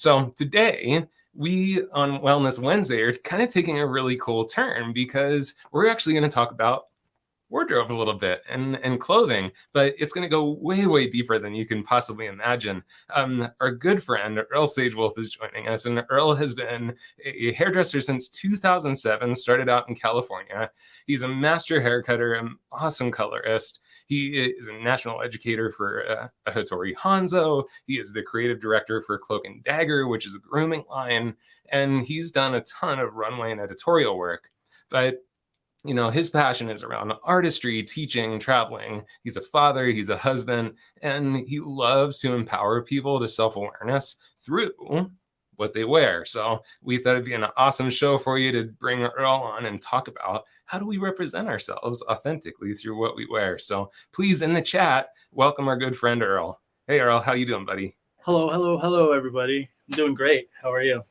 So today, we on Wellness Wednesday are kind of taking a really cool turn because we're actually going to talk about wardrobe a little bit and clothing, but it's going to go way, way deeper than you can possibly imagine. Our good friend, Earl Sagewolf, is joining us, and Earl has been a hairdresser since 2007, started out in California. He's a master haircutter, an awesome colorist. He is a national educator for Hattori Hanzo. He is the creative director for Cloak and Dagger, which is a grooming line, and he's done a ton of runway and editorial work. But his passion is around artistry, teaching, traveling. He's a father, he's a husband, and he loves to empower people to self-awareness through what they wear. So we thought it'd be an awesome show for you to bring Earl on and talk about how do we represent ourselves authentically through what we wear. So please, in the chat, welcome our good friend Earl. Hey Earl, how you doing, buddy? Hello, everybody. I'm doing great. How are you?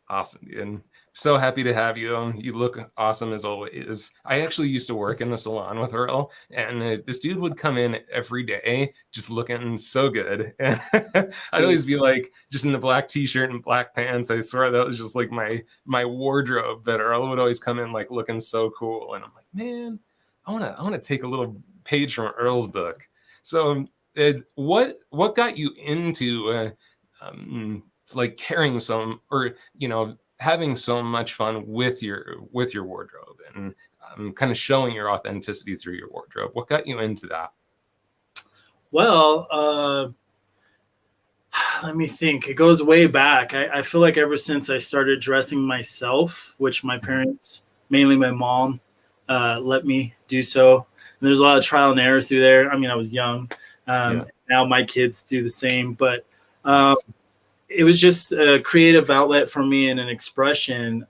Awesome, dude. So happy to have you. You look awesome as always. I actually used to work in the salon with Earl, and this dude would come in every day just looking so good. And I'd always be like, just in a black t-shirt and black pants. I swear that was just like my wardrobe. But Earl would always come in like looking so cool, and I'm like, man, I wanna take a little page from Earl's book. So, what got you into like carrying some, or having so much fun with your wardrobe and kind of showing your authenticity through your wardrobe? What got you into that? Well, let me think. It goes way back. I feel like ever since I started dressing myself, which my parents, mainly my mom, let me do so. And there's a lot of trial and error through there. I mean, I was young. Now my kids do the same, but it was just a creative outlet for me and an expression,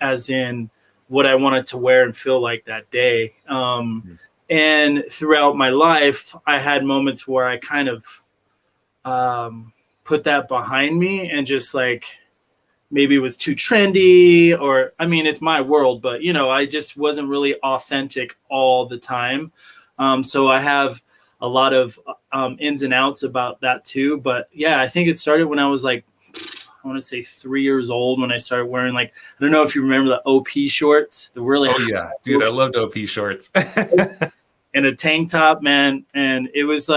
as in what I wanted to wear and feel like that day. And throughout my life, I had moments where I kind of put that behind me and just like maybe it was too trendy, or I mean, it's my world, but I just wasn't really authentic all the time. So I have a lot of ins and outs about that too. But yeah, I think it started when I was like, I want to say 3 years old, when I started wearing, like, I don't know if you remember the OP shorts, the really yeah, dude, I loved OP shorts. And a tank top, man. And it was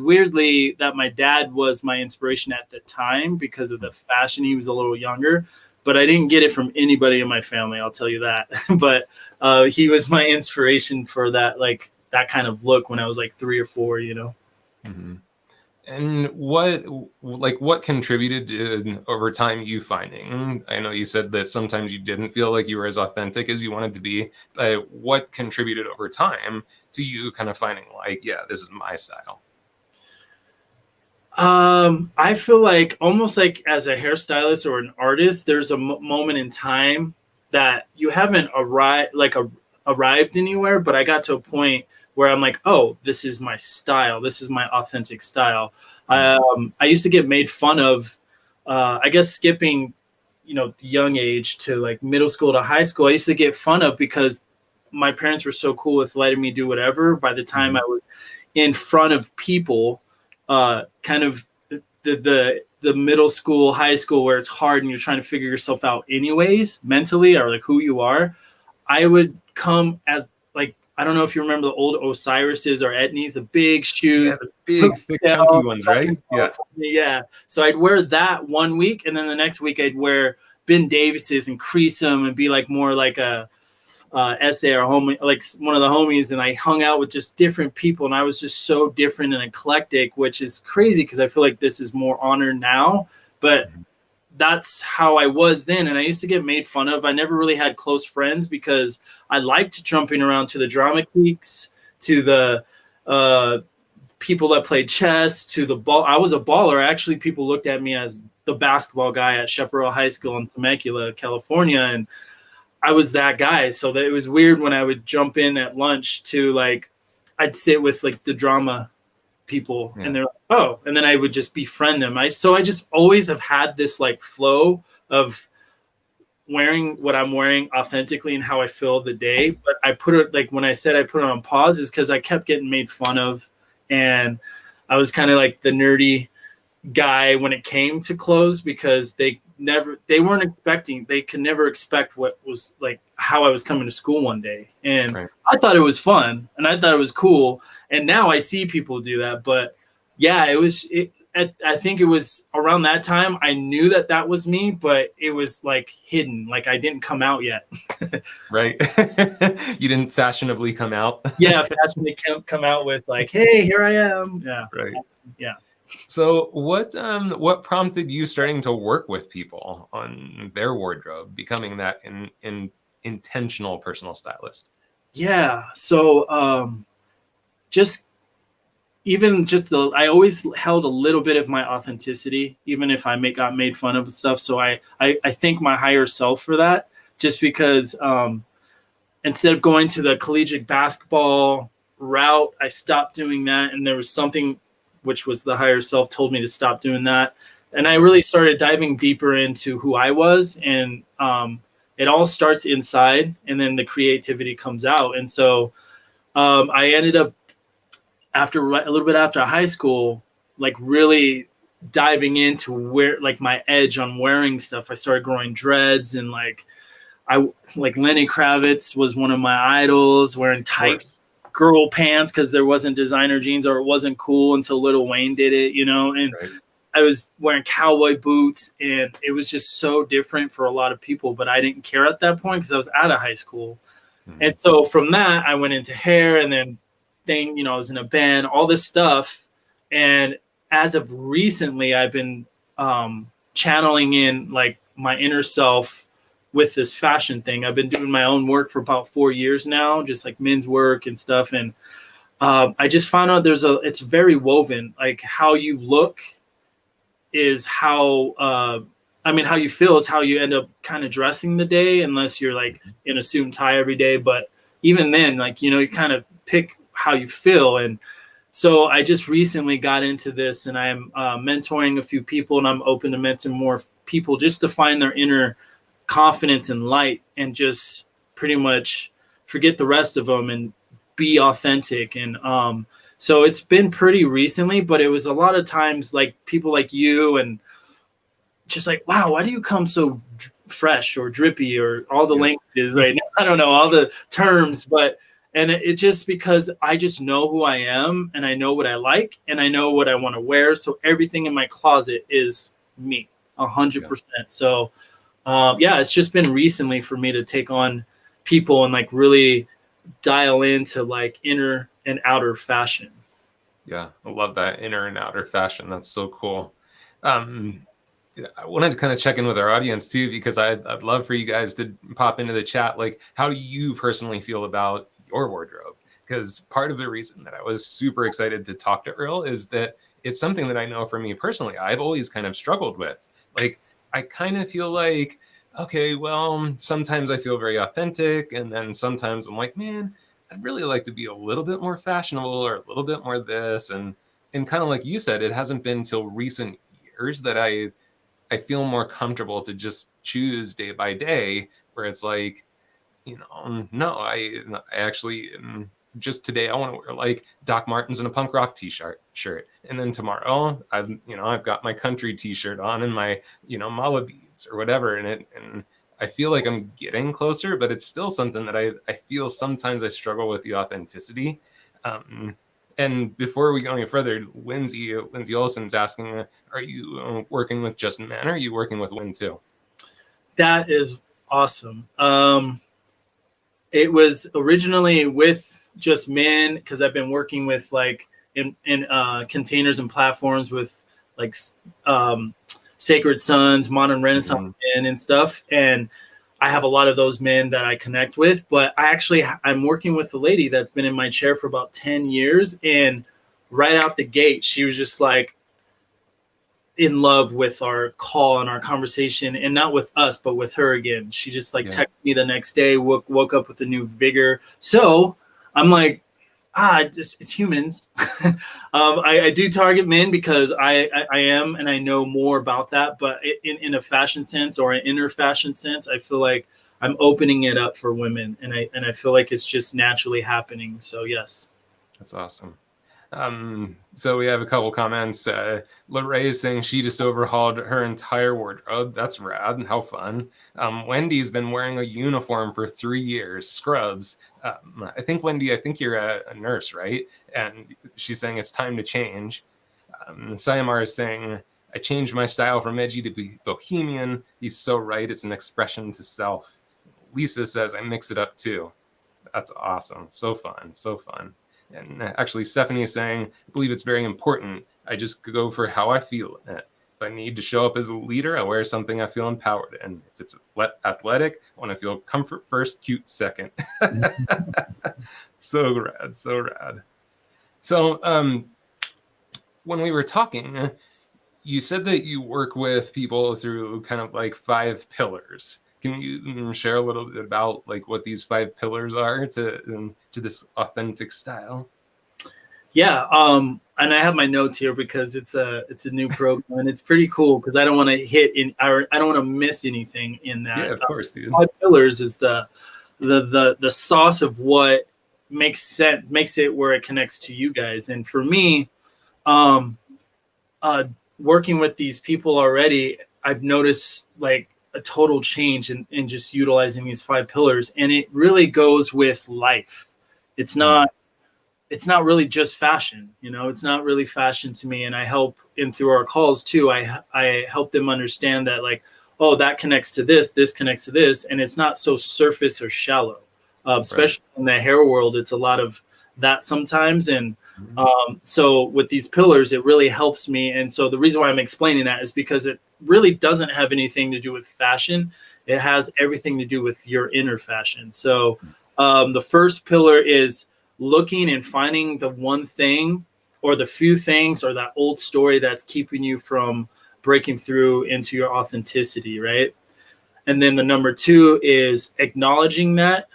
weirdly that my dad was my inspiration at the time because of the fashion. He was a little younger, but I didn't get it from anybody in my family, I'll tell you that. But he was my inspiration for that, like, that kind of look when I was like 3 or 4, Mm-hmm. And what contributed to, over time, you finding, I know you said that sometimes you didn't feel like you were as authentic as you wanted to be. What contributed over time to you kind of finding like, yeah, this is my style? I feel like almost like as a hairstylist or an artist, there's a moment in time that you haven't arrived anywhere, but I got to a point where I'm like, oh, this is my style. This is my authentic style. I used to get made fun of, I guess skipping, the young age to like middle school to high school. I used to get fun of because my parents were so cool with letting me do whatever. By the time I was in front of people, kind of the middle school, high school, where it's hard and you're trying to figure yourself out anyways, mentally, or like who you are, I would come as like, I don't know if you remember the old Osiris's or Etnies, the big shoes. Yeah, the big, thick, chunky ones, right? Yeah. Yeah. So I'd wear that one week, and then the next week I'd wear Ben Davis's and crease them and be like more like a essay or homie, like one of the homies. And I hung out with just different people, and I was just so different and eclectic, which is crazy because I feel like this is more honored now. But that's how I was then. And I used to get made fun of. I never really had close friends because I liked jumping around to the drama geeks, to the people that played chess, to the ball. I was a baller. Actually, people looked at me as the basketball guy at Chaparral High School in Temecula, California. And I was that guy. So that it was weird when I would jump in at lunch to like, I'd sit with like the drama people, and they're like, oh, and then I would just befriend them. I just always have had this like flow of wearing what I'm wearing authentically and how I feel the day. But I put it, like when I said I put it on pause, is because I kept getting made fun of, and I was kind of like the nerdy guy when it came to clothes, because they could never expect what was like how I was coming to school one day. And Right. I thought it was fun and I thought it was cool. And now I see people do that. But yeah, I think it was around that time I knew that was me, but it was like hidden, like I didn't come out yet. Right. You didn't fashionably come out. Yeah, fashion they come out with like, hey, here I am. Yeah. Right. Yeah. So what prompted you starting to work with people on their wardrobe, becoming that in intentional personal stylist? Yeah. So just I always held a little bit of my authenticity, even if I got made fun of and stuff. So I thank my higher self for that, just because instead of going to the collegiate basketball route, I stopped doing that. And there was something which was the higher self told me to stop doing that. And I really started diving deeper into who I was. And it all starts inside and then the creativity comes out. And so I ended up a little bit after high school, like really diving into where like my edge on wearing stuff. I started growing dreads and like Lenny Kravitz was one of my idols, wearing tight girl pants because there wasn't designer jeans or it wasn't cool until Lil Wayne did it, and Right. I was wearing cowboy boots and it was just so different for a lot of people, but I didn't care at that point because I was out of high school. Mhm. And so from that, I went into hair and then I was in a band, all this stuff. And as of recently, I've been channeling in like my inner self with this fashion thing. I've been doing my own work for about 4 years now, just like men's work and stuff. And I just found out it's very woven. Like how you look is how how you feel is how you end up kind of dressing the day, unless you're like in a suit and tie every day. But even then, like, you kind of pick how you feel. And so I just recently got into this and I'm mentoring a few people, and I'm open to mentor more people just to find their inner confidence and light and just pretty much forget the rest of them and be authentic. And so it's been pretty recently, but it was a lot of times like people like you and just like, wow, why do you come so fresh or drippy or all the languages right now? I don't know all the terms, and it just because I just know who I am and I know what I like and I know what I want to wear. So everything in my closet is me 100%. So it's just been recently for me to take on people and like really dial into like inner and outer fashion. Yeah, I love that inner and outer fashion. That's so cool. I wanted to kind of check in with our audience too, because I'd love for you guys to pop into the chat. Like, how do you personally feel about your wardrobe? Because part of the reason that I was super excited to talk to Earl is that it's something that I know for me personally, I've always kind of struggled with. Like, I kind of feel like, okay, well, sometimes I feel very authentic. And then sometimes I'm like, man, I'd really like to be a little bit more fashionable or a little bit more this. And kind of like you said, it hasn't been till recent years that I feel more comfortable to just choose day by day, where it's like, no, I actually just today I want to wear like Doc Martens and a punk rock shirt, and then tomorrow I've got my country t-shirt on and my mala beads or whatever, and I feel like I'm getting closer, but it's still something that I feel sometimes I struggle with the authenticity. And before we go any further, Lindsay Olson's asking, are you working with just men, or are you working with women too? That is awesome. It was originally with just men because I've been working with like in containers and platforms with like Sacred Sons, Modern Renaissance men and stuff. And I have a lot of those men that I connect with, but I'm working with a lady that's been in my chair for about 10 years. And right out the gate, she was just like in love with our call and our conversation, and not with us, but with her again. She just like texted me the next day, woke up with a new vigor. So I'm like, it's humans. I do target men because I am, and I know more about that, but in a fashion sense or an inner fashion sense, I feel like I'm opening it up for women, and I feel like it's just naturally happening. So yes. That's awesome. So we have a couple comments. Lorraine is saying she just overhauled her entire wardrobe. That's rad. How fun. Wendy's been wearing a uniform for 3 years, scrubs. I think, Wendy, I think you're a nurse, right? And she's saying it's time to change. Sayamar is saying, I changed my style from edgy to be bohemian. He's so right. It's an expression to self. Lisa says, I mix it up too. That's awesome. So fun. So fun. And actually, Stephanie is saying, I believe it's very important. I just go for how I feel in it. If I need to show up as a leader, I wear something I feel empowered in. If it's athletic, I want to feel comfort first, cute second. So rad, so rad. So when we were talking, you said that you work with people through kind of like 5 pillars. Can you share a little bit about like what these 5 pillars are to this authentic style? Yeah, and I have my notes here because it's a new program and it's pretty cool because I don't want to I don't want to miss anything in that. Yeah, of course, dude. 5 pillars is the sauce of what makes sense, makes it where it connects to you guys. And for me, working with these people already, I've noticed like a total change in just utilizing these 5 pillars, and it really goes with life. It's not really just fashion, it's not really fashion to me. And I help in through our calls too. I help them understand that like, oh, that connects to this connects to this. And it's not so surface or shallow, especially in the hair world. It's a lot of that sometimes. And so with these pillars, it really helps me. And so the reason why I'm explaining that is because it really doesn't have anything to do with fashion. It has everything to do with your inner fashion. So the first pillar is looking and finding the one thing or the few things or that old story that's keeping you from breaking through into your authenticity, right? And then the number 2 is acknowledging that,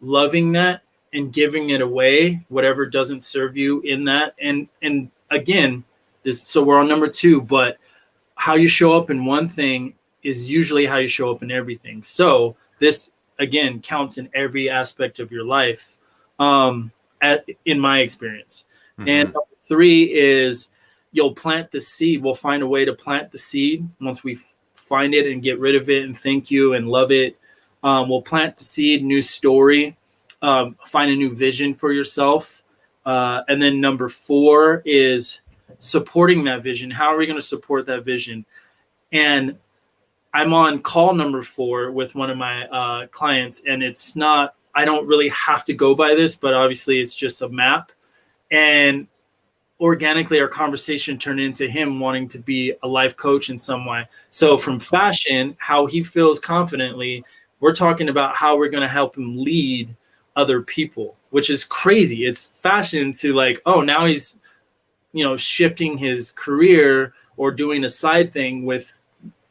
loving that, and giving it away, whatever doesn't serve you in that. And again, so we're on number 2, but how you show up in one thing is usually how you show up in everything. So this again counts in every aspect of your life, in my experience. And number 3 is you'll plant the seed. We'll find a way to plant the seed once we find it and get rid of it and thank you and love it. We'll plant the seed, new story, find a new vision for yourself. And then number 4 is supporting that vision. How are we going to support that vision? And I'm on call number 4 with one of my clients, and it's not, I don't really have to go by this, but obviously it's just a map. And organically our conversation turned into him wanting to be a life coach in some way. So from fashion, how he feels confidently, we're talking about how we're going to help him lead other people, which is crazy. It's fashion to like, oh, now he's, shifting his career or doing a side thing with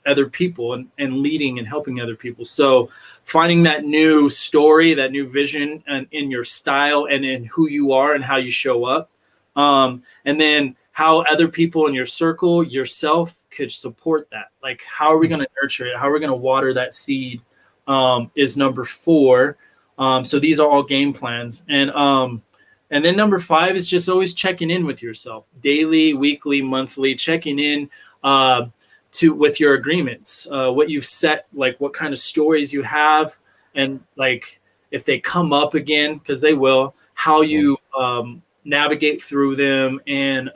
other people and leading and helping other people. So finding that new story, that new vision and in your style and in who you are and how you show up. And then how other people in your circle, yourself could support that. Like, how are we going to nurture it? How are we going to water that seed is number 4. So these are all game plans. And then number 5 is just always checking in with yourself daily, weekly, monthly, checking in with your agreements, what you've set, like what kind of stories you have, and like if they come up again, because they will, how you navigate through them, and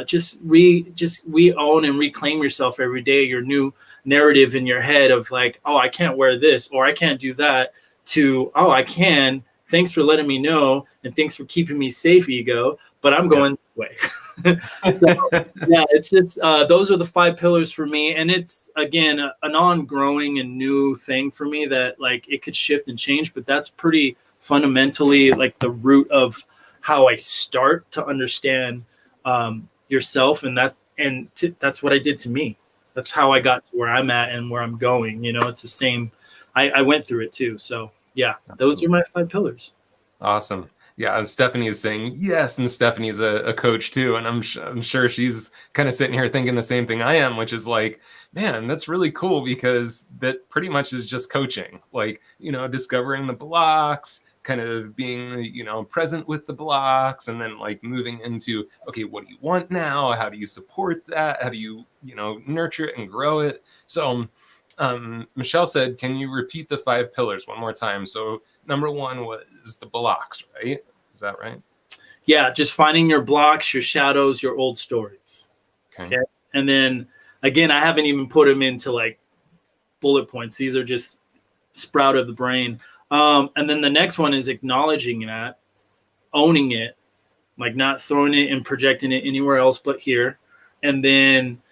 just own and reclaim yourself every day, your new narrative in your head of like, oh, I can't wear this or I can't do that, to, oh, I can. Thanks for letting me know, and thanks for keeping me safe, ego, but I'm going this way. So, yeah, it's just those are the 5 pillars for me. And it's, again, an ongoing and new thing for me that like it could shift and change, but that's pretty fundamentally like the root of how I start to understand yourself. And that's what I did to me. That's how I got to where I'm at and where I'm going. It's the same. I went through it too. So yeah, those are my 5 pillars. Awesome. Yeah, and Stephanie is saying yes, and Stephanie's a coach too, and I'm sure she's kind of sitting here thinking the same thing I am, which is like, man, that's really cool because that pretty much is just coaching, like, discovering the blocks, kind of being, you know, present with the blocks, and then like moving into, okay, what do you want now? How do you support that? How do you, you know, nurture it and grow it? So Michelle said, can you repeat the 5 pillars one more time? So number 1 was the blocks, right? Is that right? Yeah, just finding your blocks, your shadows, your old stories. Okay. And then again, I haven't even put them into like bullet points. These are just sprout of the brain. And then the next one is acknowledging that, owning it, like not throwing it and projecting it anywhere else but here. And then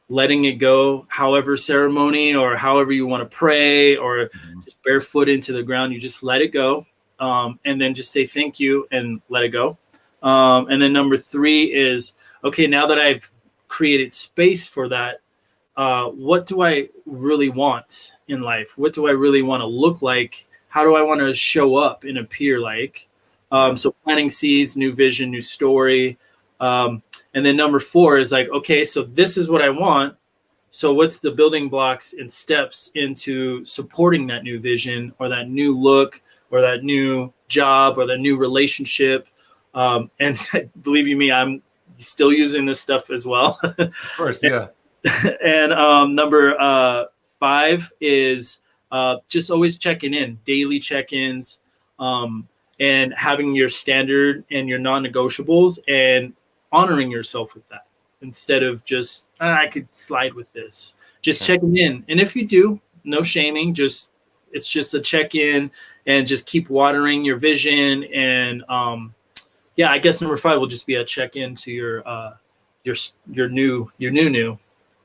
letting it go, however ceremony or however you want to pray, or just barefoot into the ground, you just let it go. And then just say thank you and let it go. And then number 3 is, okay, now that I've created space for that, what do I really want in life? What do I really want to look like? How do I want to show up and appear like? So planting seeds, new vision, new story. And then number 4 is like, okay, so this is what I want. So what's the building blocks and steps into supporting that new vision or that new look or that new job or that new relationship? And believe you me, I'm still using this stuff as well. Of course, yeah. And number 5 is just always checking in, daily check-ins, and having your standard and your non-negotiables and honoring yourself with that instead of just, I could slide with this. Just checking in. And if you do, no shaming, it's just a check-in, and just keep watering your vision. And yeah, I guess number 5 will just be a check-in to your new.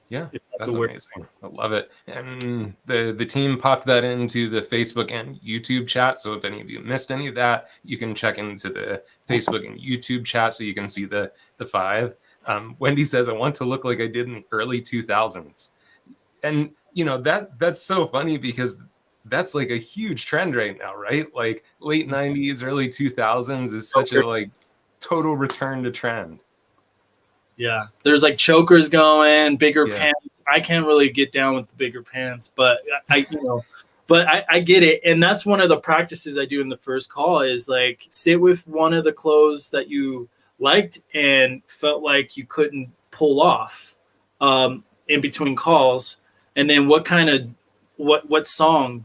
Yeah, that's amazing. I love it. And the team popped that into the Facebook and YouTube chat. So if any of you missed any of that, you can check into the Facebook and YouTube chat so you can see the 5. Wendy says, I want to look like I did in the early 2000s. And, you know, that's so funny because that's like a huge trend right now, right? Like late 90s, early 2000s is such a like total return to trend. Yeah, there's like chokers going, bigger pants. I can't really get down with the bigger pants, but I get it. And that's one of the practices I do in the first call is like sit with one of the clothes that you liked and felt like you couldn't pull off in between calls. And then what song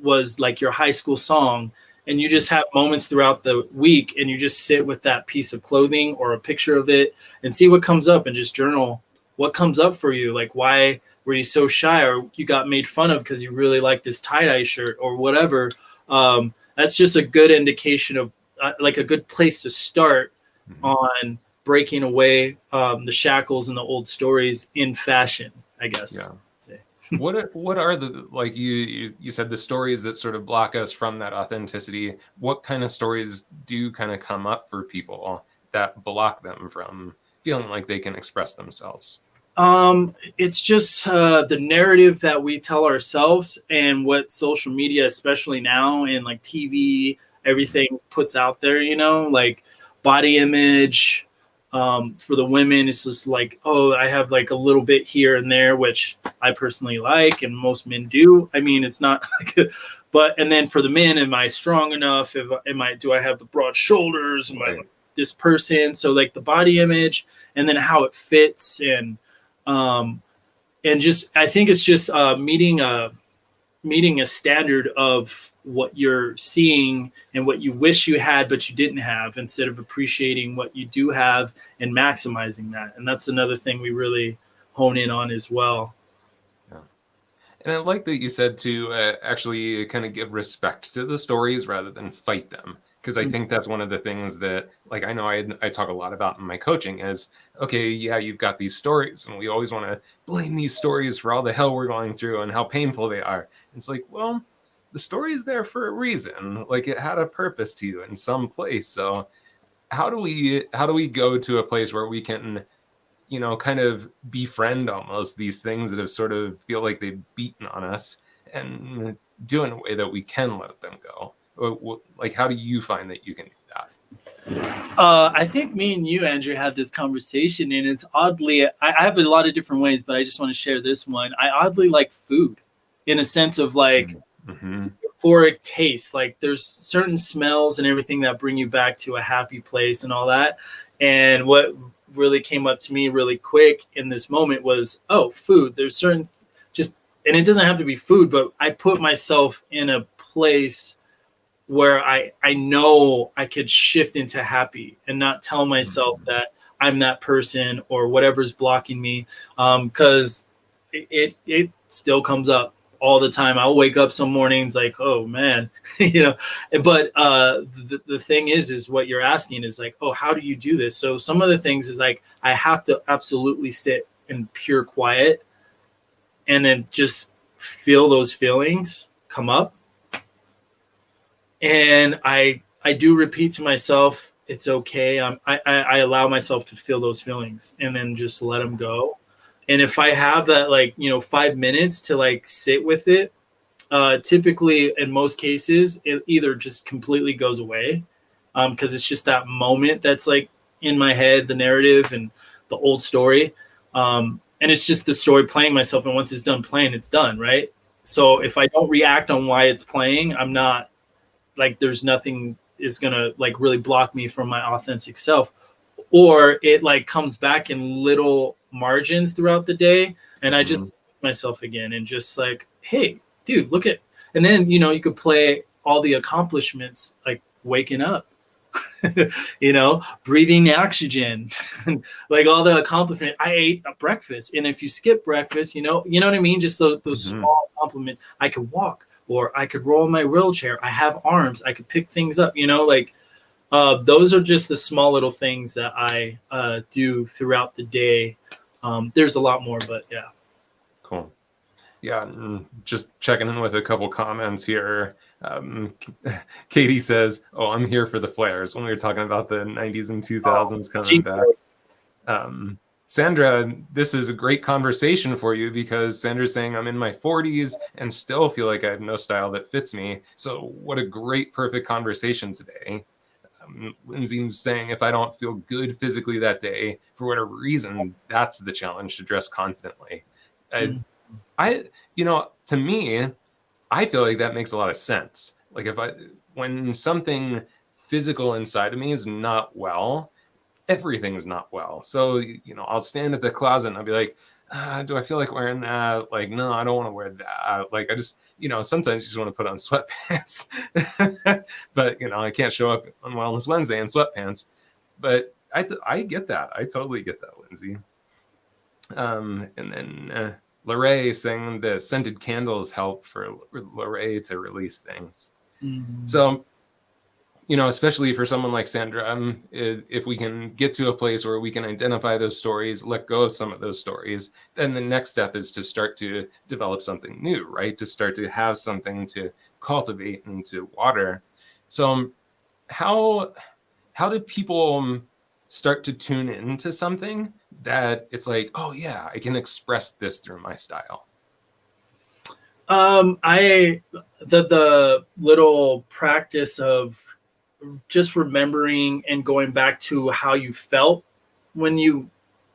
was like your high school song, and you just have moments throughout the week and you just sit with that piece of clothing or a picture of it and see what comes up and just journal what comes up for you. Like, why were you so shy, or you got made fun of because you really like this tie-dye shirt or whatever. That's just a good indication of like a good place to start on breaking away the shackles and the old stories in fashion, I guess. Yeah. What are the, like you said, the stories that sort of block us from that authenticity? What kind of stories do kind of come up for people that block them from feeling like they can express themselves? It's just the narrative that we tell ourselves and what social media, especially now, and like TV, everything puts out there, you know, like body image. For the women, it's just like, oh, I have like a little bit here and there, which I personally like, and most men do. I mean, it's not like, and then for the men, am I strong enough? Do I have the broad shoulders? Am I like this person? So like the body image, and then how it fits, and just, I think it's just meeting a standard of what you're seeing and what you wish you had but you didn't have, instead of appreciating what you do have and maximizing that. And that's another thing we really hone in on as well. Yeah. And I like that you said to actually kind of give respect to the stories rather than fight them, because I think that's one of the things that, like, I know I talk a lot about in my coaching is, okay, yeah, you've got these stories and we always want to blame these stories for all the hell we're going through and how painful they are. It's like, well, the story is there for a reason. Like, it had a purpose to you in some place. So how do we go to a place where we can, you know, kind of befriend almost these things that have sort of feel like they've beaten on us, and do it in a way that we can let them go? Like, how do you find that you can do that? I think me and you, Andrew, had this conversation, and it's oddly, I have a lot of different ways, but I just want to share this one. I oddly like food, in a sense of like, your euphoric taste. Like there's certain smells and everything that bring you back to a happy place and all that. And what really came up to me really quick in this moment was, oh, food. There's certain and it doesn't have to be food, but I put myself in a place where I know I could shift into happy and not tell myself that I'm that person or whatever's blocking me. Cause it still comes up all the time. I'll wake up some mornings like, oh man, but the thing is what you're asking is like, oh, how do you do this? So some of the things is like, I have to absolutely sit in pure quiet and then just feel those feelings come up. And I do repeat to myself, it's okay. I allow myself to feel those feelings and then just let them go. And if I have that, 5 minutes to sit with it, typically in most cases, it either just completely goes away because it's just that moment that's in my head, the narrative and the old story. And it's just the story playing myself. And once it's done playing, it's done. Right. So if I don't react on why it's playing, I'm not there's nothing is going to really block me from my authentic self, or it comes back in little margins throughout the day. And I just myself again and just hey, dude, look at, and then, you could play all the accomplishments, waking up, breathing oxygen, all the accomplishment. I ate a breakfast. And if you skip breakfast, you know what I mean? Just those small accomplishments. I could walk, or I could roll in my wheelchair. I have arms. I could pick things up, those are just the small little things that I do throughout the day. There's a lot more, but yeah. Cool. Yeah, just checking in with a couple comments here. Katie says, oh, I'm here for the flares, when we were talking about the 90s and 2000s coming back. Sandra, this is a great conversation for you because Sandra's saying I'm in my 40s and still feel like I have no style that fits me. So what a great, perfect conversation today. Lindsay's saying if I don't feel good physically that day, for whatever reason, that's the challenge, to dress confidently. To me, I feel like that makes a lot of sense. When something physical inside of me is not well, everything's not well. So, I'll stand at the closet and I'll be like, do I feel like wearing that? No, I don't want to wear that. I just, sometimes you just want to put on sweatpants, but I can't show up on Wellness Wednesday in sweatpants. But I get that. I totally get that, Lindsay. And then Lorraine saying the scented candles help for Lorraine to release things. So, especially for someone like Sandra, if we can get to a place where we can identify those stories, let go of some of those stories, then the next step is to start to develop something new, right? To start to have something to cultivate and to water. So how do people start to tune into something that it's oh yeah, I can express this through my style? The little practice of just remembering and going back to how you felt when you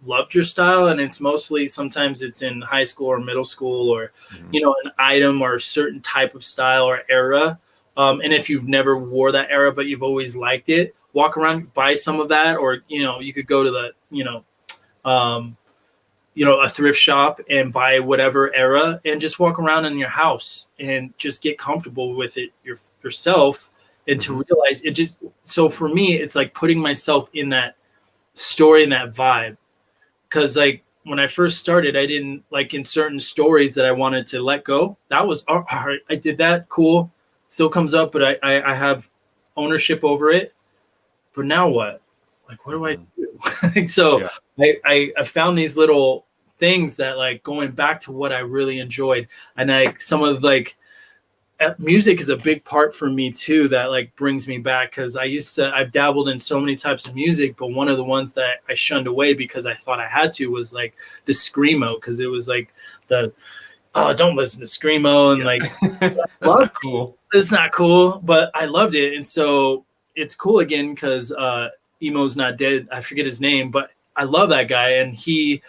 loved your style. And it's mostly, sometimes it's in high school or middle school, or, an item or a certain type of style or era. And if you've never wore that era, but you've always liked it, walk around, buy some of that. Or, you could go to the, a thrift shop and buy whatever era and just walk around in your house and just get comfortable with it yourself. And to realize it just, so for me, it's putting myself in that story and that vibe. Cause when I first started, I didn't in certain stories that I wanted to let go. That was, all right, I did that. Cool. Still comes up, but I have ownership over it. But now what? What do I do? So yeah. I found these little things that going back to what I really enjoyed. And some of music is a big part for me too, that brings me back. Cause I've dabbled in so many types of music, but one of the ones that I shunned away because I thought I had to was the screamo. Cause it was don't listen to screamo. And that's not cool. It's not cool, but I loved it. And so it's cool again. Cause Emo's not dead. I forget his name, but I love that guy. And he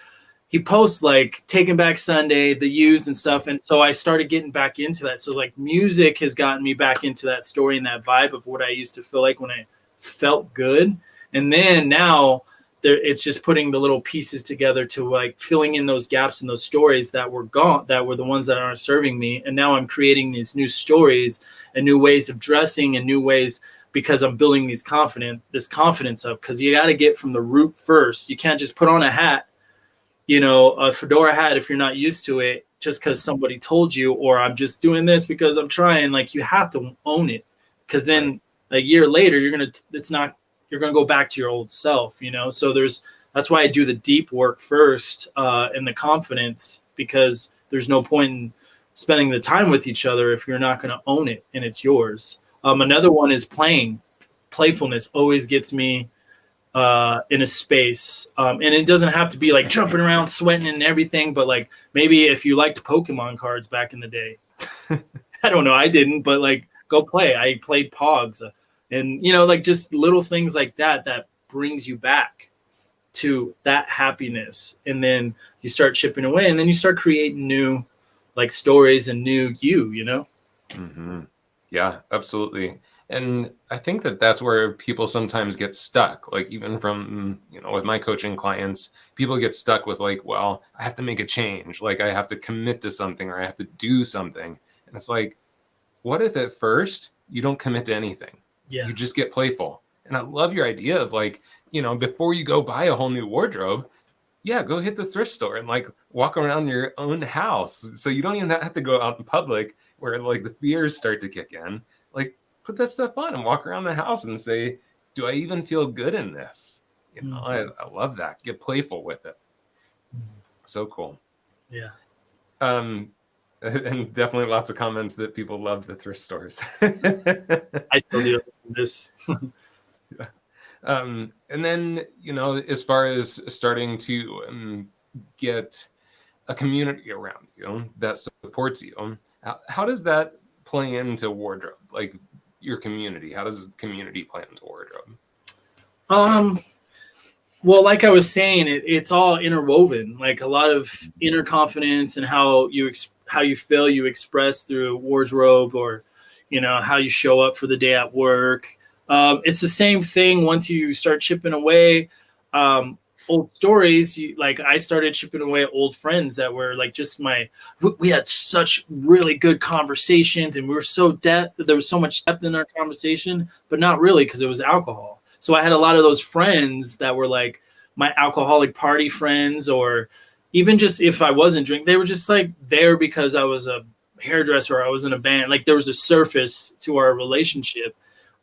he posts like Taking Back Sunday, the used and stuff. And so I started getting back into that. So like music has gotten me back into that story and that vibe of what I used to feel like when I felt good. And then now it's just putting the little pieces together to like filling in those gaps in those stories that were gone, that were the ones that aren't serving me. And now I'm creating these new stories and new ways of dressing and new ways, because I'm building this confidence up. Because you got to get from the root first. You can't just put on a hat, a fedora hat, if you're not used to it, just because somebody told you, or I'm just doing this because I'm trying. Like, you have to own it, because then a year later you're gonna go back to your old self. So that's why I do the deep work first, and the confidence, because there's no point in spending the time with each other if you're not going to own it and it's yours. Another one is playfulness always gets me in a space, and it doesn't have to be like jumping around, sweating and everything, but like maybe if you liked Pokemon cards back in the day, I don't know, I didn't, but like, go play. I played Pogs, and like just little things like that brings you back to that happiness, and then you start chipping away, and then you start creating new like stories and new Mm-hmm. Yeah, absolutely. And I think that that's where people sometimes get stuck. Like, even from, with my coaching clients, people get stuck with like, well, I have to make a change. Like, I have to commit to something, or I have to do something. And it's like, what if at first you don't commit to anything? Yeah. You just get playful. And I love your idea of like, before you go buy a whole new wardrobe, go hit the thrift store and like walk around your own house. So you don't even have to go out in public where like the fears start to kick in. Like, put that stuff on and walk around the house and say, do I even feel good in this? I love that. Get playful with it. So cool. Yeah. And definitely lots of comments that people love the thrift stores. I still do this. And then, as far as starting to get a community around you that supports you, how does that play into wardrobe? Like, your community, how does community play into wardrobe? Well, like I was saying, it's all interwoven. Like, a lot of inner confidence and how you feel you express through wardrobe, or how you show up for the day at work. It's the same thing once you start chipping away old stories. Like, I started chipping away old friends that were like we had such really good conversations, and we were there was so much depth in our conversation, but not really, because it was alcohol. So I had a lot of those friends that were like my alcoholic party friends, or even just if I wasn't drinking, they were just like there because I was a hairdresser, or I was in a band. Like, there was a surface to our relationship.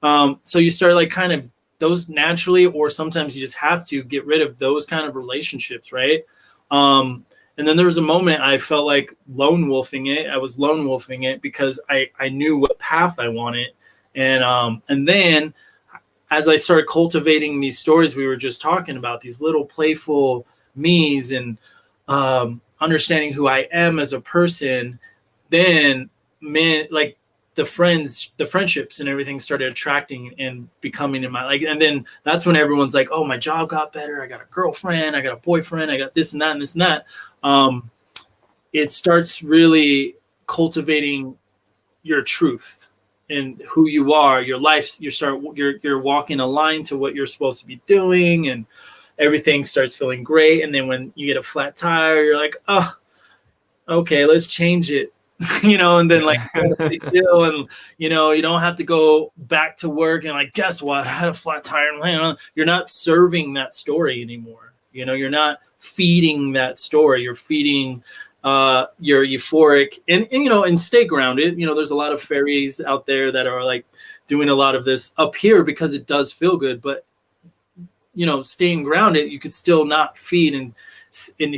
So you start like kind of those naturally, or sometimes you just have to get rid of those kind of relationships, right? And then there was a moment I felt like lone wolfing it. I was lone wolfing it because I knew what path I wanted. And then as I started cultivating these stories we were just talking about, these little playful me's, and understanding who I am as a person, then like the friendships and everything started attracting and becoming in my and then that's when everyone's like, oh, my job got better, I got a girlfriend, I got a boyfriend, I got this and that and this and that. It starts really cultivating your truth and who you are, your life. You're walking aligned to what you're supposed to be doing, and everything starts feeling great. And then when you get a flat tire, you're like, oh, okay, let's change it. And then like big deal, and you don't have to go back to work and like, guess what, I had a flat tire. You're not serving that story anymore. You're not feeding that story. You're feeding your euphoric and stay grounded. There's a lot of fairies out there that are like doing a lot of this up here because it does feel good, but staying grounded, you could still not feed and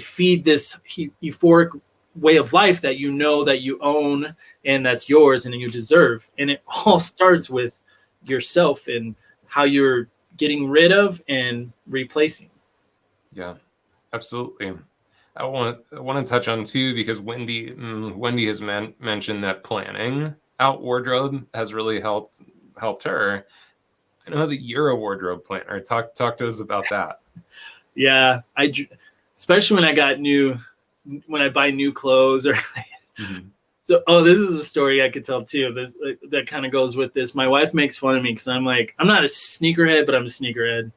feed this euphoric way of life that that you own and that's yours and you deserve. And it all starts with yourself and how you're getting rid of and replacing. Yeah, absolutely. I want to touch on too, because Wendy has mentioned that planning out wardrobe has really helped her. I know that you're a wardrobe planner. Talk to us about that. Yeah, especially when I buy new clothes or Mhm. so. This is a story I could tell too. This that kind of goes with this. My wife makes fun of me because I'm like, I'm not a sneakerhead, but I'm a sneakerhead.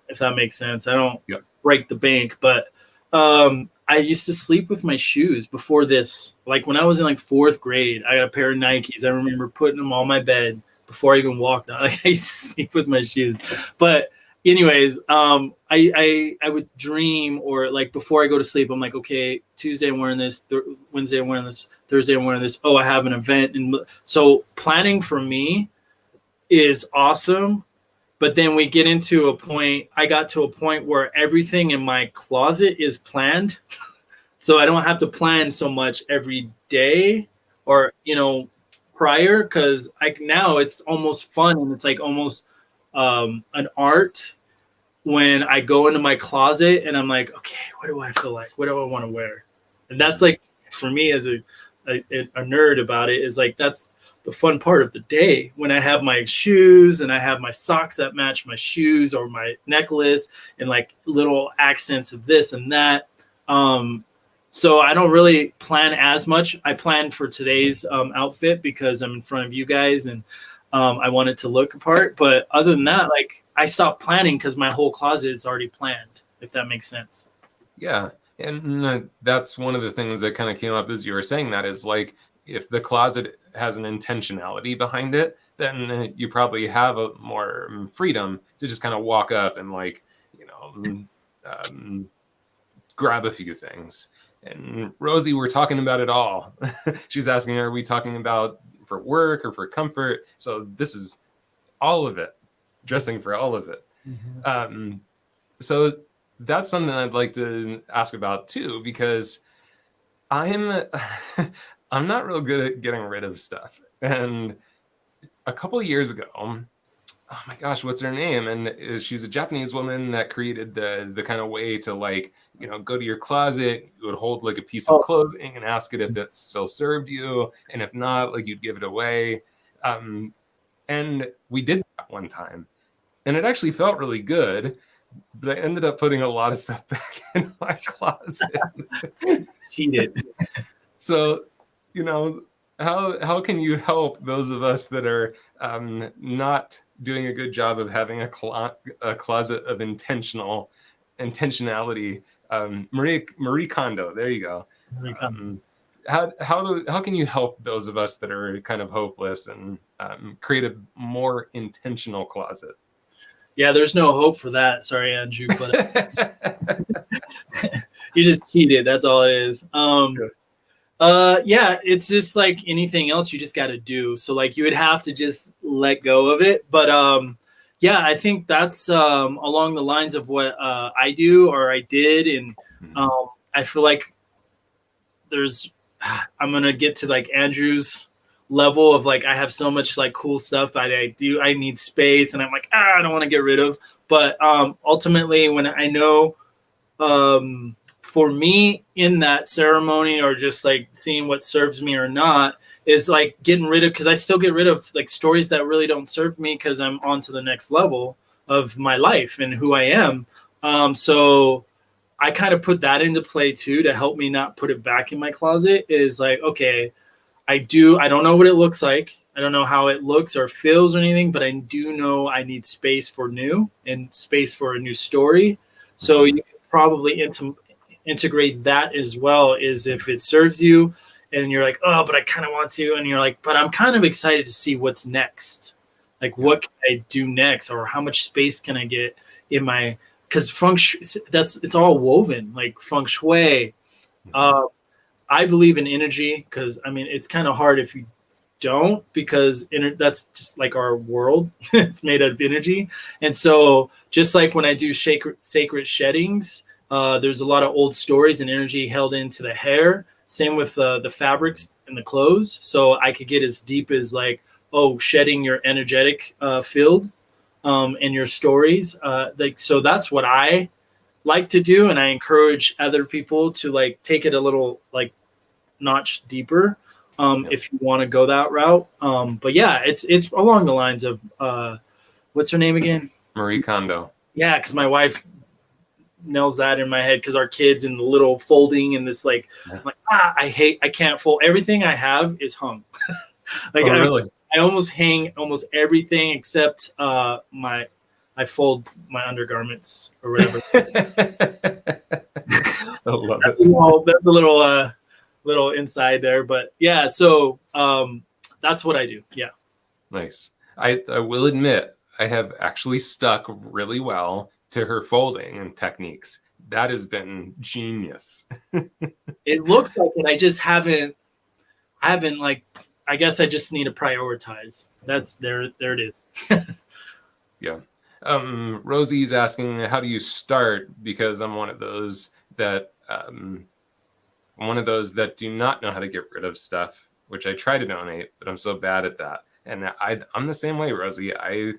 If that makes sense. I don't Yep. break the bank, but I used to sleep with my shoes before this. Like when I was in like 4th grade, I got a pair of Nikes. I remember putting them on my bed before I even walked on. Like I used to sleep with my shoes. But anyways, I would dream, or like before I go to sleep, I'm like, okay, Tuesday I'm wearing this, Wednesday I'm wearing this, Thursday I'm wearing this. Oh, I have an event. And so planning for me is awesome. But then we get into a point, I got to a point where everything in my closet is planned. So I don't have to plan so much every day or, prior, because now it's almost fun, and it's like almost an art when I go into my closet and I'm like, okay, what do I feel like? What do I want to wear? And that's like, for me as a nerd about it, is like, that's the fun part of the day when I have my shoes and I have my socks that match my shoes, or my necklace, and like little accents of this and that. So I don't really plan as much. I planned for today's outfit because I'm in front of you guys, and I want it to look apart. But other than that, like, I stopped planning because my whole closet is already planned, if that makes sense. Yeah. And that's one of the things that kind of came up as you were saying that, is like, if the closet has an intentionality behind it, then you probably have a more freedom to just kind of walk up and like, grab a few things. And Rosie, we're talking about it all. She's asking, are we talking about for work or for comfort? So this is all of it, dressing for all of it. Mm-hmm. So that's something I'd like to ask about too, because I'm I'm not real good at getting rid of stuff. And a couple of years ago, oh my gosh, what's her name? And she's a Japanese woman that created the kind of way to, like, go to your closet, you would hold like a piece of Oh, clothing and ask it if it still served you, and if not, like, you'd give it away. And we did that one time, and it actually felt really good, but I ended up putting a lot of stuff back in my closet. cheated. So, how can you help those of us that are not doing a good job of having a closet of intentionality? Marie Kondo, there you go. How can you help those of us that are kind of hopeless and create a more intentional closet? Yeah, there's no hope for that. Sorry, Andrew, but you just cheated. That's all it is. Yeah, it's just like anything else, you just got to do. So like, you would have to just let go of it. But yeah, I think that's along the lines of what I do, or I did. And I feel like I'm going to get to like Andrew's level of like, I have so much like cool stuff I need space, and I'm like, I don't want to get rid of. But ultimately, when I know, for me in that ceremony, or just like seeing what serves me or not, is like getting rid of, because I still get rid of like stories that really don't serve me, because I'm on to the next level of my life and who I am. So I kind of put that into play too, to help me not put it back in my closet. Is like, okay, I don't know what it looks like. I don't know how it looks or feels or anything, but I do know I need space for new, and space for a new story. So you could probably integrate that as well, is if it serves you and you're like, oh, but I kind of want to, and you're like, but I'm kind of excited to see what's next. Like, what can I do next, or how much space can I get in my, because feng shui, it's all woven, like feng shui. I believe in energy, because I mean, it's kind of hard if you don't, because that's just like our world. It's made out of energy. And so just like when I do sacred sheddings, there's a lot of old stories and energy held into the hair. Same with the fabrics and the clothes. So I could get as deep as like, shedding your energetic field and your stories. So that's what I like to do. And I encourage other people to like take it a little like notch deeper if you want to go that route. But yeah, it's along the lines of what's her name again? Marie Kondo. Yeah, because my wife nails that in my head because our kids and the little folding and this like, Yeah. I'm like, I can't fold. Everything I have is hung. Like Oh, really? I almost hang almost everything except I fold my undergarments or whatever. I love That's it. that's a little inside there, but yeah. So that's what I do. Yeah. Nice. I will admit, I have actually stuck really well to her folding techniques. That has been genius. It looks like it. I just haven't. I haven't like. I guess I just need to prioritize. That's there. There it is. Yeah. Rosie's asking, how do you start? Because I'm one of those that do not know how to get rid of stuff, which I try to donate, but I'm so bad at that. And I'm the same way, Rosie. I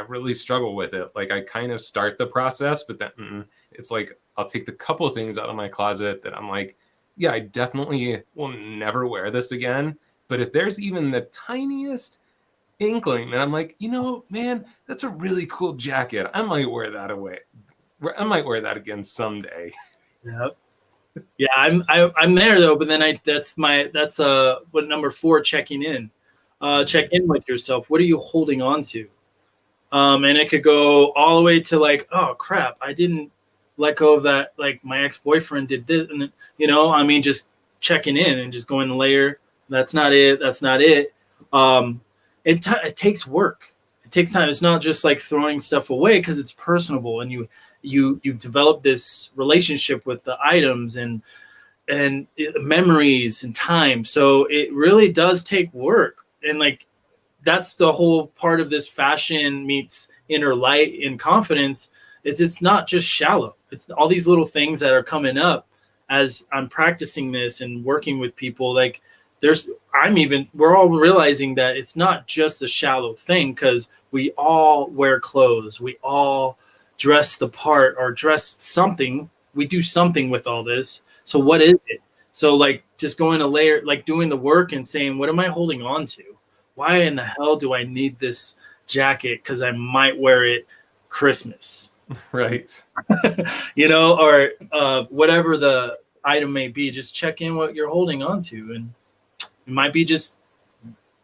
really struggle with it. Like I kind of start the process, but then it's like I'll take the couple things out of my closet that I'm like, yeah, I definitely will never wear this again. But if there's even the tiniest inkling that I'm like, man, that's a really cool jacket. I might wear that away. I might wear that again someday. Yep. Yeah, I'm there though, but then that's what number 4, checking in. Check in with yourself. What are you holding on to? And it could go all the way to like, oh crap, I didn't let go of that. Like my ex-boyfriend did this, and just checking in and just going to layer. That's not it. That's not it. It takes work. It takes time. It's not just like throwing stuff away because it's personable, and you've developed this relationship with the items and memories and time. So it really does take work, and like that's the whole part of this fashion meets inner light and confidence. Is it's not just shallow. It's all these little things that are coming up as I'm practicing this and working with people. Like we're all realizing that it's not just a shallow thing because we all wear clothes. We all dress the part or dress something. We do something with all this. So what is it? So like just going to layer, like doing the work and saying, what am I holding on to? Why in the hell do I need this jacket? Because I might wear it Christmas. Right. Or whatever the item may be. Just check in what you're holding on to. And it might be just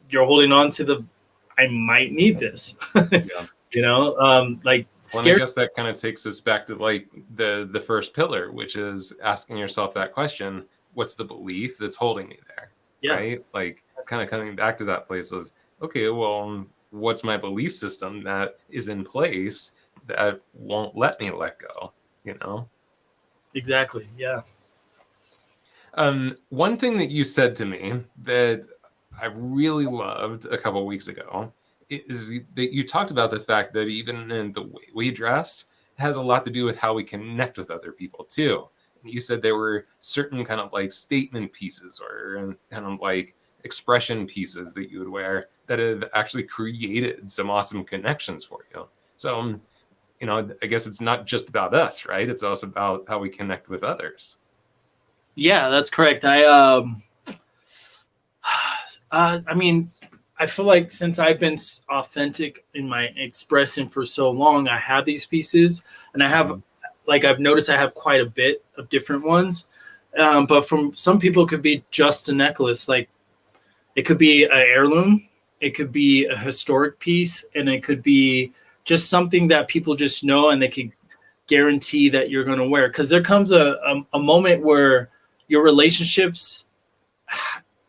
you're holding on to I might need this. Yeah. Like well, I guess that kind of takes us back to like the first pillar, which is asking yourself that question: what's the belief that's holding me there? Yeah. Right? Like kind of coming back to that place of, okay, well, what's my belief system that is in place that won't let me let go? Exactly. Yeah. One thing that you said to me that I really loved a couple weeks ago is that you talked about the fact that even in the way we dress has a lot to do with how we connect with other people too. And you said there were certain kind of like statement pieces or kind of like expression pieces that you would wear that have actually created some awesome connections for you. So, I guess it's not just about us, right? It's also about how we connect with others. Yeah, that's correct. I feel like since I've been authentic in my expression for so long, I have these pieces, and I have, like, I've noticed I have quite a bit of different ones. But from some people, it could be just a necklace. Like, it could be an heirloom, it could be a historic piece, and it could be just something that people just know and they can guarantee that you're going to wear. Because there comes a moment where your relationships,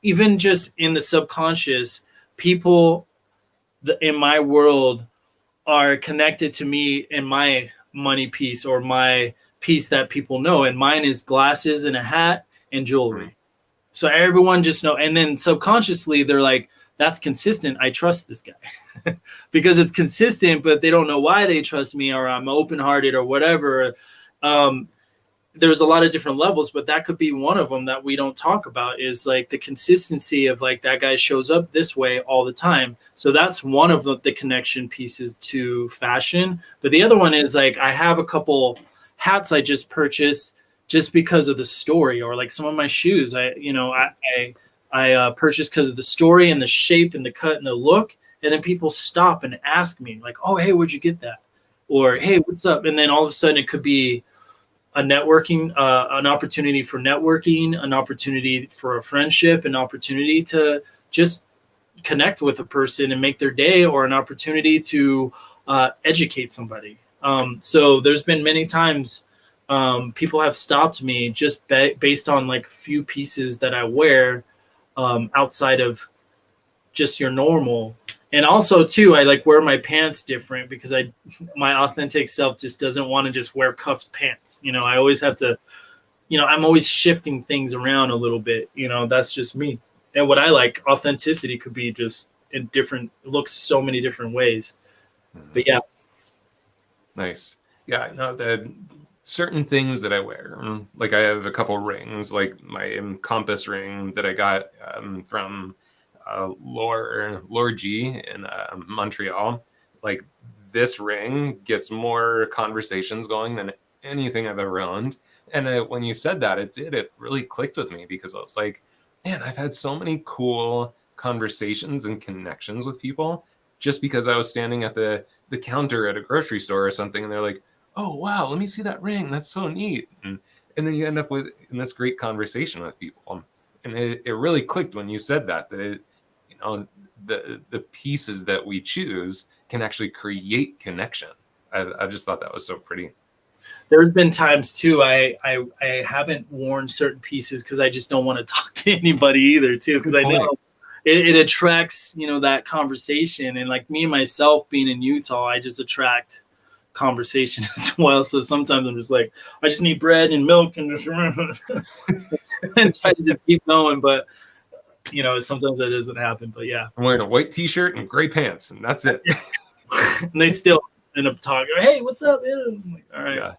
even just in the subconscious, people in my world are connected to me in my money piece or my piece that people know. And mine is glasses and a hat and jewelry. Mm-hmm. So everyone just know. And then subconsciously they're like, that's consistent. I trust this guy because it's consistent, but they don't know why they trust me, or I'm open-hearted or whatever. There's a lot of different levels, but that could be one of them that we don't talk about, is like the consistency of like that guy shows up this way all the time. So that's one of the connection pieces to fashion. But the other one is like, I have a couple hats I just purchased just because of the story, or like some of my shoes I purchased because of the story and the shape and the cut and the look. And then people stop and ask me like, oh, hey, where'd you get that? Or, hey, what's up? And then all of a sudden it could be a networking, an opportunity for networking, an opportunity for a friendship, an opportunity to just connect with a person and make their day, or an opportunity to educate somebody. So there's been many times people have stopped me just based on like few pieces that I wear outside of just your normal. And also too, I like wear my pants different because my authentic self just doesn't want to just wear cuffed pants. You know, I always have to, I'm always shifting things around a little bit. That's just me. And what I like, authenticity could be just in different, it looks so many different ways. But yeah. Nice. Yeah, I know that certain things that I wear, like I have a couple rings, like my compass ring that I got from Lord G in Montreal. Like this ring gets more conversations going than anything I've ever owned. And when you said that, it really clicked with me, because I was like, man, I've had so many cool conversations and connections with people just because I was standing at the counter at a grocery store or something, and they're like, oh wow, let me see that ring, that's so neat. And then you end up with in this great conversation with people. And it really clicked when you said that the pieces that we choose can actually create connection. I just thought that was so pretty. There's been times too I haven't worn certain pieces because I just don't want to talk to anybody either too, because I know it attracts that conversation. And like me myself being in Utah, I just attract conversation as well. So sometimes I'm just like, I just need bread and milk and just and try to just keep going. But sometimes that doesn't happen. But yeah, I'm wearing a white t-shirt and gray pants, and that's it. And they still end up talking, hey, what's up? I'm like, all right. Yeah.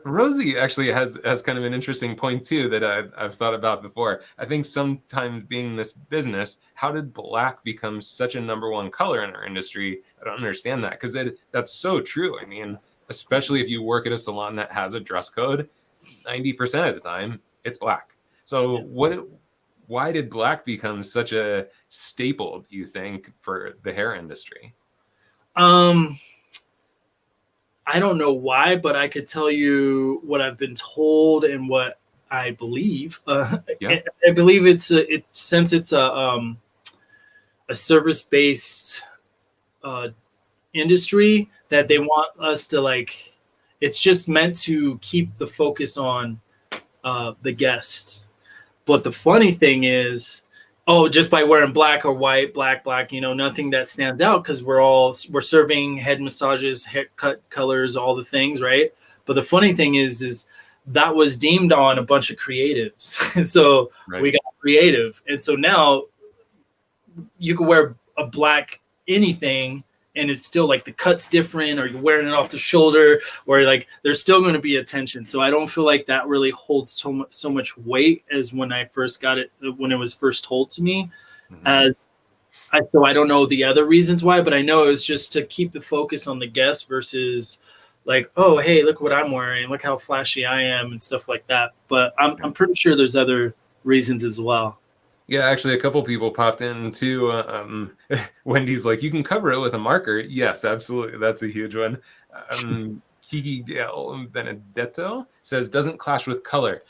Rosie actually has kind of an interesting point too that I've thought about before. I think sometimes being this business, how did black become such a number one color in our industry? I don't understand that, because that's so true. I mean, especially if you work at a salon that has a dress code, 90% of the time it's black. So why did black become such a staple, do you think, for the hair industry? I don't know why, but I could tell you what I've been told and what I believe. Yeah. I believe since it's a service-based industry, that they want us to like. It's just meant to keep the focus on the guest. But the funny thing is, just by wearing black or white, black, nothing that stands out, because we're serving head massages, haircut colors, all the things, right? But the funny thing is that was deemed on a bunch of creatives. So Right. we got creative. And so now you can wear a black anything, and it's still like the cut's different, or you're wearing it off the shoulder, or like there's still going to be attention. So I don't feel like that really holds so much weight as when I first got it, when it was first told to me. Mm-hmm. So I don't know the other reasons why, but I know it's just to keep the focus on the guest versus like, oh, hey, look what I'm wearing, look how flashy I am and stuff like that. But I'm pretty sure there's other reasons as well. Yeah, actually, a couple people popped in too. Wendy's like, you can cover it with a marker. Yes, absolutely. That's a huge one. Kiki Del Benedetto says, doesn't clash with color.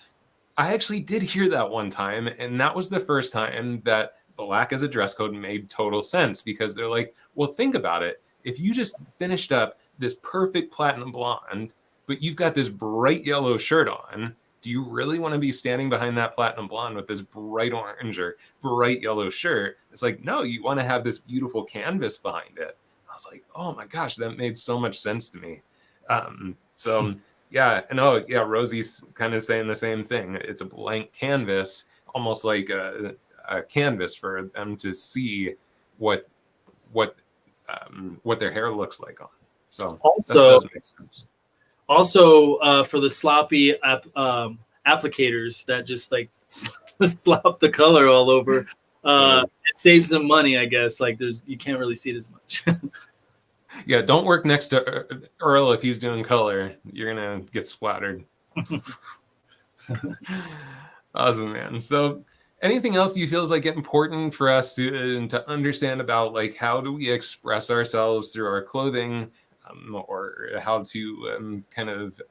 I actually did hear that one time, and that was the first time that black as a dress code made total sense, because they're like, well, think about it. If you just finished up this perfect platinum blonde, but you've got this bright yellow shirt on, do you really want to be standing behind that platinum blonde with this bright orange or bright yellow shirt? It's like, no, you want to have this beautiful canvas behind it. I was like, oh my gosh, that made so much sense to me. Yeah, and Rosie's kind of saying the same thing. It's a blank canvas, almost like a canvas for them to see what their hair looks like on. So also, that does make sense. Also, for the sloppy applicators that just like slop the color all over, it saves them money, I guess. Like you can't really see it as much. Yeah, don't work next to Earl if he's doing color. You're gonna get splattered. Awesome, man. So anything else you feel is like important for us to understand about like how do we express ourselves through our clothing, or how to kind of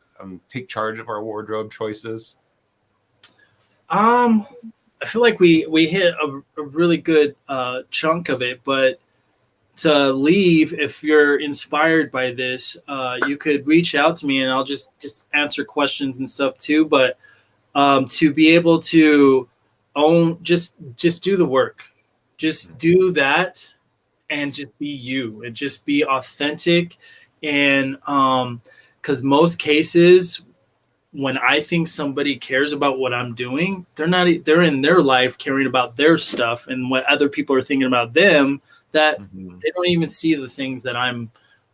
take charge of our wardrobe choices? I feel like we hit a really good chunk of it, but to leave, if you're inspired by this, you could reach out to me and I'll just answer questions and stuff too. But to be able to own, just do the work, just do that, and just be you, and just be authentic. And because most cases, when I think somebody cares about what I'm doing, they're in their life caring about their stuff and what other people are thinking about them, that they don't even see the things that I'm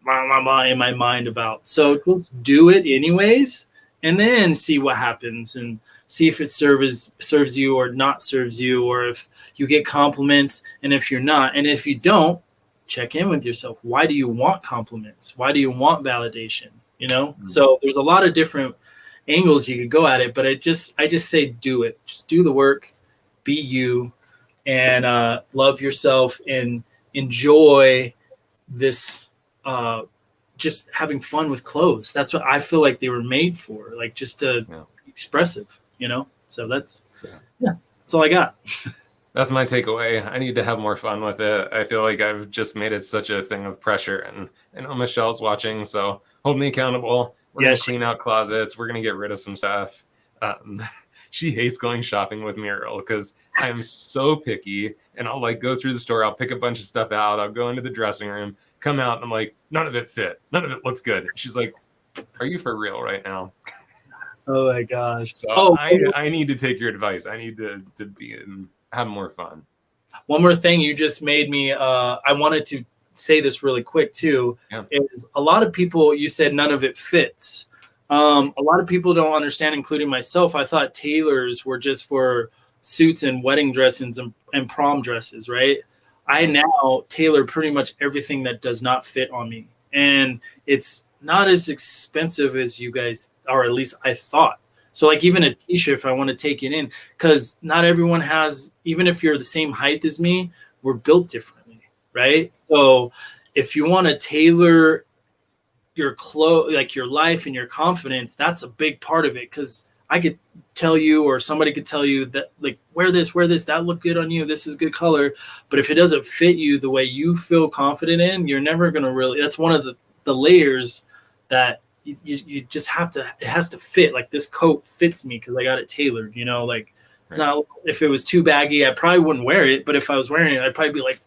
in my mind about. So just do it anyways, and then see what happens, and see if it serves you or not serves you, or if you get compliments, and if you're not, and if you don't, check in with yourself. Why do you want compliments? Why do you want validation? So there's a lot of different angles you could go at it, but I just say do it. Just do the work, be you, and love yourself, and enjoy this, just having fun with clothes. That's what I feel like they were made for, like just to be expressive, so that's that's all I got. That's my takeaway. I need to have more fun with it. I feel like I've just made it such a thing of pressure, and I know Michelle's watching, so hold me accountable. We're going to clean out closets. We're going to get rid of some stuff. She hates going shopping with me, Earl, because I'm so picky, and I'll like go through the store. I'll pick a bunch of stuff out. I'll go into the dressing room, come out, and I'm like, none of it fit. None of it looks good. She's like, are you for real right now? Oh my gosh. So I need to take your advice. I need to be have more fun. One more thing you just made me, I wanted to say this really quick too, is a lot of people, you said none of it fits. A lot of people don't understand, including myself. I thought tailors were just for suits and wedding dresses and prom dresses, right? I now tailor pretty much everything that does not fit on me. And it's not as expensive as you guys, or at least I thought. So like even a t-shirt, if I want to take it in, because not everyone has, even if you're the same height as me, we're built differently, right? So if you want to tailor your clothes, like your life and your confidence, that's a big part of it. Because I could tell you, or somebody could tell you that, like, wear this, that look good on you, this is good color. But if it doesn't fit you the way you feel confident in, you're never going to really, that's one of the layers that you just have to, it has to fit. Like this coat fits me because I got it tailored, like it's not, if it was too baggy, I probably wouldn't wear it. But if I was wearing it, I'd probably be like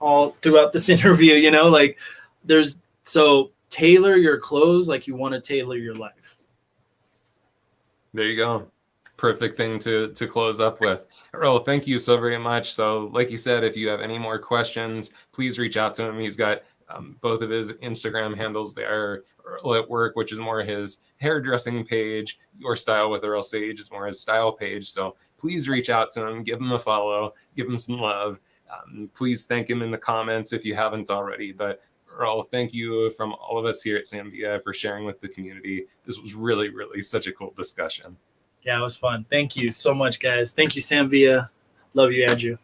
all throughout this interview, like so tailor your clothes like you want to tailor your life. There you go. Perfect thing to close up with. Earl, thank you so very much. So like you said, if you have any more questions, please reach out to him. He's got both of his Instagram handles there. Earl at Work, which is more his hairdressing page. Your Style with Earl Sage is more his style page. So please reach out to him, give him a follow, give him some love. Please thank him in the comments if you haven't already. But Earl, thank you from all of us here at Samvia for sharing with the community. This was really, really such a cool discussion. Yeah, it was fun. Thank you so much, guys. Thank you, Samvia. Love you, Andrew.